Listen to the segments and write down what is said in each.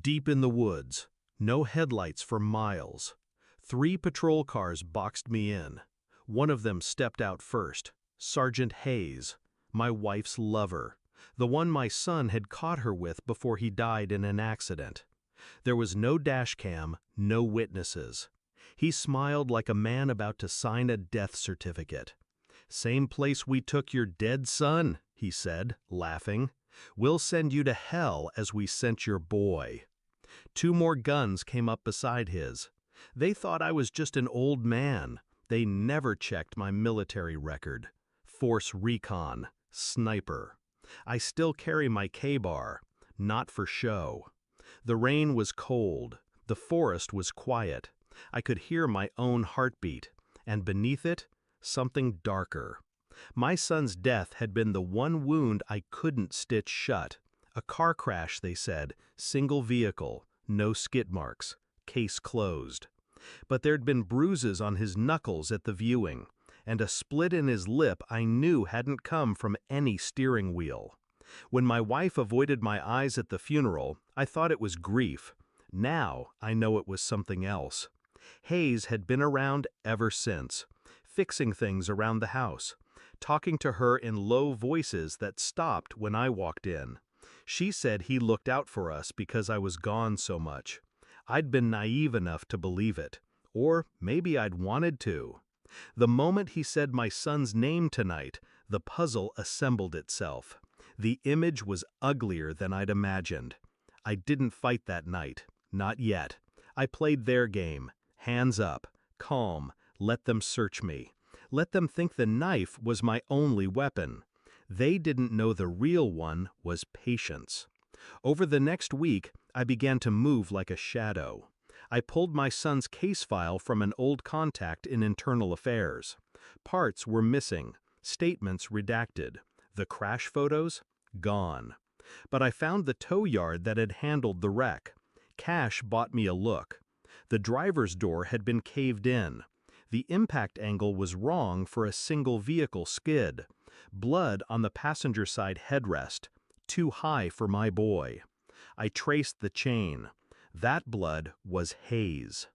Deep in the woods, no headlights for miles. 3 patrol cars boxed me in. One of them stepped out first, Sergeant Hayes, my wife's lover, the one my son had caught her with before he died in an accident. There was no dash cam, no witnesses. He smiled like a man about to sign a death certificate. "Same place we took your dead son," he said, laughing. "We'll send you to hell as we sent your boy." 2 more guns came up beside his. They thought I was just an old man. They never checked my military record. Force Recon, Sniper. I still carry my K-bar, not for show. The rain was cold. The forest was quiet. I could hear my own heartbeat, and beneath it, something darker. My son's death had been the one wound I couldn't stitch shut. A car crash, they said, single vehicle, no skid marks, case closed. But there'd been bruises on his knuckles at the viewing, and a split in his lip I knew hadn't come from any steering wheel. When my wife avoided my eyes at the funeral, I thought it was grief. Now I know it was something else. Hayes had been around ever since, fixing things around the house, talking to her in low voices that stopped when I walked in. She said he looked out for us because I was gone so much. I'd been naive enough to believe it, or maybe I'd wanted to. The moment he said my son's name tonight, the puzzle assembled itself. The image was uglier than I'd imagined. I didn't fight that night, not yet. I played their game, hands up, calm, let them search me. Let them think the knife was my only weapon. They didn't know the real one was patience. Over the next week, I began to move like a shadow. I pulled my son's case file from an old contact in internal affairs. Parts were missing, statements redacted, the crash photos gone. But I found the tow yard that had handled the wreck. Cash bought me a look. The driver's door had been caved in. The impact angle was wrong for a single vehicle skid. Blood on the passenger side headrest, too high for my boy. I traced the chain. That blood was Hayes.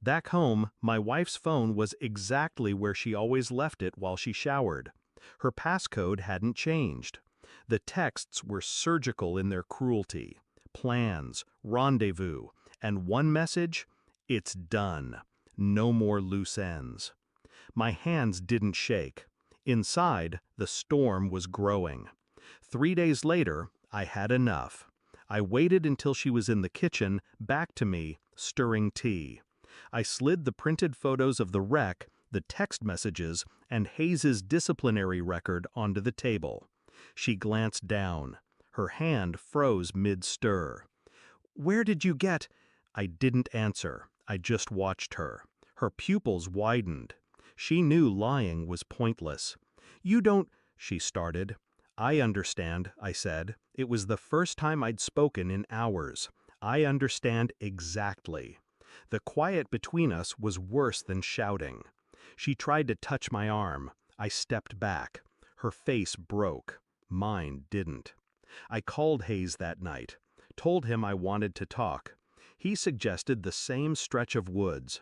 Back home, my wife's phone was exactly where she always left it while she showered. Her passcode hadn't changed. The texts were surgical in their cruelty. Plans, rendezvous, and one message: it's done. No more loose ends. My hands didn't shake. Inside, the storm was growing. 3 days later, I had enough. I waited until she was in the kitchen, back to me, stirring tea. I slid the printed photos of the wreck, the text messages, and Hayes's disciplinary record onto the table. She glanced down. Her hand froze mid-stir. "Where did you get—" I didn't answer. I just watched her. Her pupils widened. She knew lying was pointless. "You don't—" she started. "I understand," I said. It was the first time I'd spoken in hours. "I understand exactly." The quiet between us was worse than shouting. She tried to touch my arm. I stepped back. Her face broke. Mine didn't. I called Hayes that night. Told him I wanted to talk. He suggested the same stretch of woods.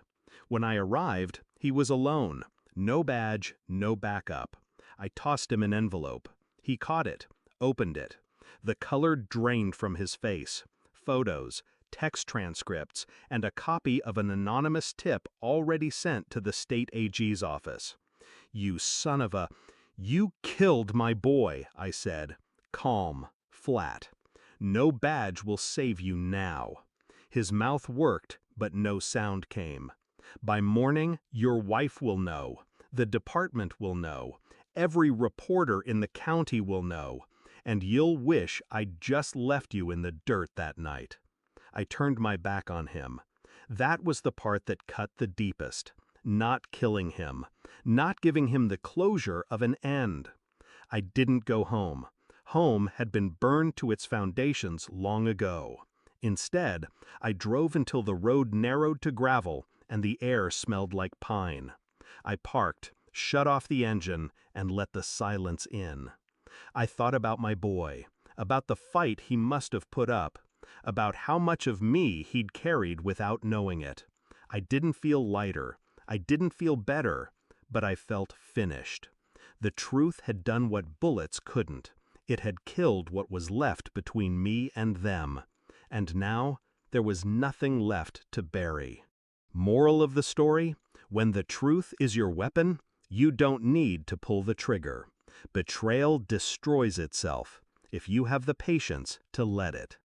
When I arrived, he was alone. No badge, no backup. I tossed him an envelope. He caught it, opened it. The color drained from his face. Photos, text transcripts, and a copy of an anonymous tip already sent to the state AG's office. "You son of a—" "You killed my boy," I said. Calm, flat. "No badge will save you now." His mouth worked, but no sound came. "By morning, your wife will know. The department will know. Every reporter in the county will know. And you'll wish I'd just left you in the dirt that night." I turned my back on him. That was the part that cut the deepest. Not killing him. Not giving him the closure of an end. I didn't go home. Home had been burned to its foundations long ago. Instead, I drove until the road narrowed to gravel and the air smelled like pine. I parked, shut off the engine, and let the silence in. I thought about my boy, about the fight he must have put up, about how much of me he'd carried without knowing it. I didn't feel lighter, I didn't feel better, but I felt finished. The truth had done what bullets couldn't. It had killed what was left between me and them. And now, there was nothing left to bury. Moral of the story: when the truth is your weapon, you don't need to pull the trigger. Betrayal destroys itself, if you have the patience to let it.